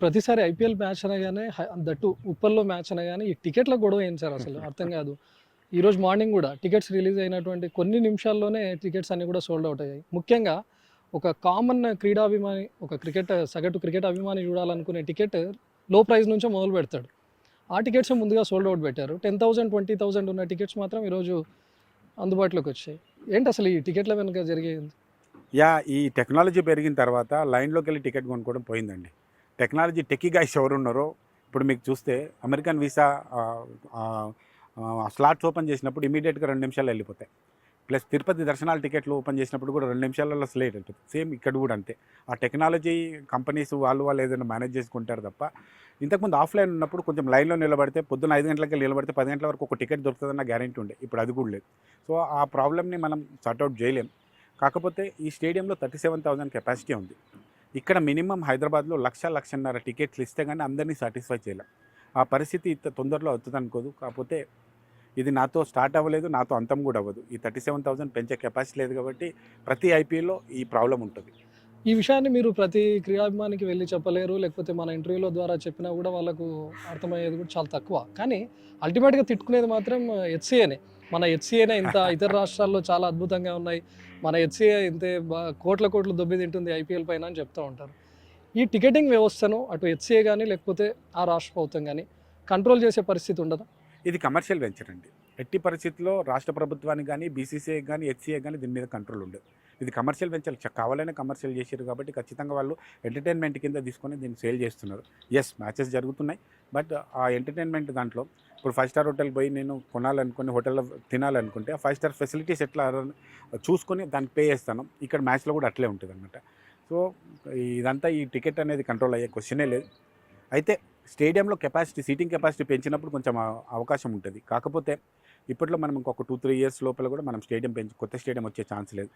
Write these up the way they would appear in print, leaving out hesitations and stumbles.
ప్రతిసారి IPL match అనగానే that ఉప్పల్లో match అనగానే ఈ టికెట్ల గొడవ ఏం సార్ అసలు అర్థం కాదు. ఈరోజు మార్నింగ్ కూడా టికెట్స్ రిలీజ్ అయినటువంటి కొన్ని నిమిషాల్లోనే టికెట్స్ అన్నీ కూడా సోల్డ్ అవుట్ అయ్యాయి. ముఖ్యంగా ఒక కామన్ క్రీడాభిమాని, ఒక సగటు క్రికెట్ అభిమాని చూడాలనుకునే టికెట్ లో ప్రైస్ నుంచే మొదలు పెడతాడు. ఆ టికెట్స్ ముందుగా సోల్డ్ అవుట్ పెట్టారు. 10,000, 20,000 ఉన్న టికెట్స్ మాత్రం ఈరోజు అందుబాటులోకి వచ్చాయి. ఏంటి అసలు ఈ టికెట్ల వెనుక జరిగేది? ఈ టెక్నాలజీ పెరిగిన తర్వాత లైన్‌లోకెళ్ళి టికెట్ కొనుక్కోవడం పోయిందండి. టెక్నాలజీ టెక్కీ గైస్ ఎవరున్నారో ఇప్పుడు మీకు చూస్తే అమెరికన్ వీసా స్లాట్స్ ఓపెన్ చేసినప్పుడు ఇమ్మీడియేట్‌గా 2 నిమిషాల్లో వెళ్ళిపోతాయి. ప్లస్ తిరుపతి దర్శనాల టికెట్లు ఓపెన్ చేసినప్పుడు కూడా 2 నిమిషాలలో స్లేట్ ఉంటుంది. సేమ్ ఇక్కడ కూడా అంతే. ఆ టెక్నాలజీ కంపెనీస్ వాళ్ళు ఏదైనా మేనేజ్ చేసుకుంటారు తప్ప, ఇంతకుముందు ఆఫ్‌లైన్ ఉన్నప్పుడు కొంచెం లైన్‌లో నిలబడితే పొద్దున్న 5 గంటలకెళ్ళి నిలబడితే 10 గంటల వరకు ఒక టికెట్ దొరుకుతుందన్న గ్యారంటీ ఉండే. ఇప్పుడు అది కూడా లేదు. సో ఆ ప్రాబ్లమ్‌ని మనం సార్ట్ ఔట్ చేయలేం. కాకపోతే ఈ స్టేడియంలో 37,000 కెపాసిటీ ఉంది. ఇక్కడ మినిమమ్ హైదరాబాద్లో 1,00,000 టికెట్లు ఇస్తే కానీ అందరినీ సాటిస్ఫై చేయలేం. ఆ పరిస్థితి ఇంత తొందరలో అవుతుందనుకోదు. కాకపోతే ఇది నాతో స్టార్ట్ అవ్వలేదు, నాతో అంతం కూడా అవ్వదు. ఈ 37,000 పెంచే కెపాసిటీ లేదు కాబట్టి ప్రతి ఐపీఎల్‌లో ఈ ప్రాబ్లమ్ ఉంటుంది. ఈ విషయాన్ని మీరు ప్రతి క్రీడాభిమానికి వెళ్లి చెప్పలేరు. లేకపోతే మన ఇంటర్వ్యూల ద్వారా చెప్పినా కూడా వాళ్ళకు అర్థమయ్యేది కూడా చాలా తక్కువ. కానీ అల్టిమేట్‌గా తిట్టుకునేది మాత్రం హెచ్‌సీఏనే. మన హెచ్‌సీఏనే ఇంత ఇతర రాష్ట్రాల్లో చాలా అద్భుతంగా ఉన్నాయి. మన హెచ్‌సీఏ ఇంతే కోట్ల కోట్లు దొబ్బి తింటుంది ఐపీఎల్ పైన అని చెప్తూ ఉంటారు. ఈ టికెటింగ్ వ్యవస్థను అటు హెచ్‌సీఏ గాని లేకపోతే ఆ రాష్ట్ర ప్రభుత్వం గాని కంట్రోల్ చేసే పరిస్థితి ఉండదా? ఇది కమర్షియల్ వెంచర్ అండి. ఎట్టి పరిస్థితుల్లో రాష్ట్ర ప్రభుత్వానికి కానీ, బీసీసీఐకి కానీ, హెచ్‌సీఏకి కానీ దీని మీద కంట్రోల్ ఉండదు. ఇది కమర్షియల్ వెంచర్ కావాలనే కమర్షియల్ చేశారు కాబట్టి ఖచ్చితంగా వాళ్ళు ఎంటర్టైన్మెంట్ కింద తీసుకొని దీన్ని సేల్ చేస్తున్నారు. మ్యాచెస్ జరుగుతున్నాయి. బట్ ఆ ఎంటర్టైన్మెంట్ దాంట్లో ఇప్పుడు 5 స్టార్ హోటల్‌కి పోయి నేను కొనాలనుకుని హోటల్‌లో తినాలనుకుంటే ఆ 5 స్టార్ ఫెసిలిటీస్ ఎట్లా చూసుకొని దానికి పే చేస్తాను. ఇక్కడ మ్యాచ్‌లో కూడా అట్లే ఉంటుందన్నమాట. సో ఇదంతా ఈ టికెట్ అనేది కంట్రోల్ అయ్యే క్వశ్చనే లేదు. అయితే స్టేడియంలో సీటింగ్ కెపాసిటీ పెంచినప్పుడు కొంచెం అవకాశం ఉంటుంది. కాకపోతే ఇప్పట్లో మనం ఇంకొక 2-3 ఇయర్స్ లోపల కూడా మనం కొత్త స్టేడియం వచ్చే ఛాన్స్ లేదు.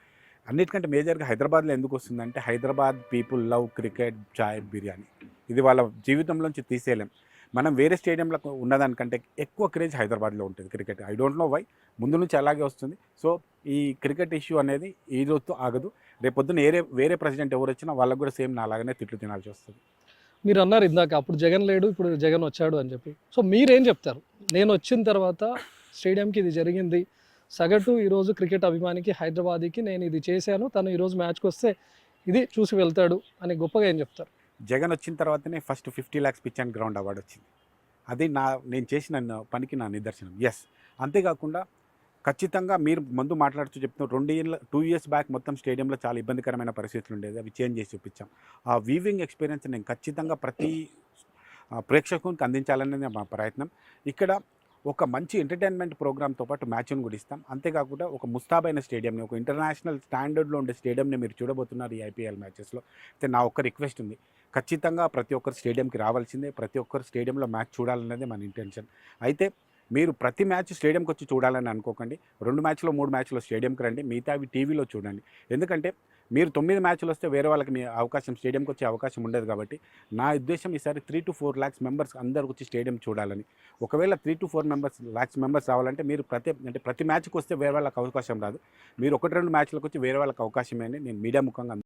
అన్నిటికంటే మేజర్గా హైదరాబాద్లో ఎందుకు వస్తుందంటే హైదరాబాద్ పీపుల్ లవ్ క్రికెట్, చాయ్, బిర్యానీ. ఇది వాళ్ళ జీవితంలోంచి తీసేయలేం. మనం వేరే స్టేడియంలో ఉన్నదానికంటే ఎక్కువ క్రేజ్ హైదరాబాద్లో ఉంటుంది cricket. I don't know why, ముందు నుంచి అలాగే వస్తుంది. సో ఈ క్రికెట్ ఇష్యూ అనేది ఈ రోజుతో ఆగదు. రేపొద్దున వేరే ప్రెసిడెంట్ ఎవరు వచ్చినా వాళ్ళకు కూడా సేమ్ నాలాగానే తిట్లు తినాల్సి వస్తుంది. మీరు అన్నారు ఇందాక అప్పుడు జగన్ లేడు, ఇప్పుడు జగన్ వచ్చాడు అని చెప్పి. సో మీరేం చెప్తారు? నేను వచ్చిన తర్వాత స్టేడియంకి ఇది జరిగింది. సగటు ఈరోజు క్రికెట్ అభిమానికి హైదరాబాద్‌కి నేను ఇది చేశాను. తను ఈరోజు మ్యాచ్‌కి వస్తే ఇది చూసి వెళ్తాడు అని గొప్పగా ఏం చెప్తారు? జగన్ వచ్చిన తర్వాతనే first 50 lakhs pitch and ground award వచ్చింది. అది నేను చేసిన పనికి నా నిదర్శనం. అంతేకాకుండా ఖచ్చితంగా మీరు ముందు మాట్లాడుతూ చెప్తున్నారు 2 years బ్యాక్ మొత్తం స్టేడియంలో చాలా ఇబ్బందికరమైన పరిస్థితులు ఉండేది. అవి చేంజ్ చేసి చూపించాం. ఆ వీవింగ్ ఎక్స్పీరియన్స్ నేను ఖచ్చితంగా ప్రతి ప్రేక్షకునికి అందించాలనేది మా ప్రయత్నం. ఇక్కడ ఒక మంచి ఎంటర్టైన్మెంట్ ప్రోగ్రామ్తో పాటు మ్యాచ్ను కూడా ఇస్తాం. అంతేకాకుండా ఒక ముస్తాబైన స్టేడియంని, ఒక ఇంటర్నేషనల్ స్టాండర్డ్లో ఉండే స్టేడియంని మీరు చూడబోతున్నారు ఈ ఐపీఎల్ మ్యాచెస్లో. అయితే నా ఒక్క రిక్వెస్ట్ ఉంది, ఖచ్చితంగా ప్రతి ఒక్కరు స్టేడియంకి రావాల్సిందే, ప్రతి ఒక్కరు స్టేడియంలో మ్యాచ్ చూడాలనేది మన ఇంటెన్షన్. అయితే మీరు ప్రతి మ్యాచ్ స్టేడియంకి వచ్చి చూడాలని అనుకోకండి. 2 మ్యాచ్లో 3 మ్యాచ్లో స్టేడియంకి రండి, మిగతావి టీవీలో చూడండి. ఎందుకంటే మీరు 9 మ్యాచ్లు వస్తే వేరే వాళ్ళకి అవకాశం స్టేడియంకి వచ్చే అవకాశం ఉండదు. కాబట్టి నా ఉద్దేశం ఈసారి 3-4 lakhs మెంబర్స్ అందరు వచ్చి స్టేడియం చూడాలని. ఒకవేళ 3-4 lakhs మెంబర్స్ రావాలంటే మీరు ప్రతి మ్యాచ్కి వస్తే వేరే వాళ్ళకి అవకాశం రాదు. మీరు 1-2 మ్యాచ్లకు వచ్చి వేరే వాళ్ళకి అవకాశమే అని నేను మీడియా ముఖంగా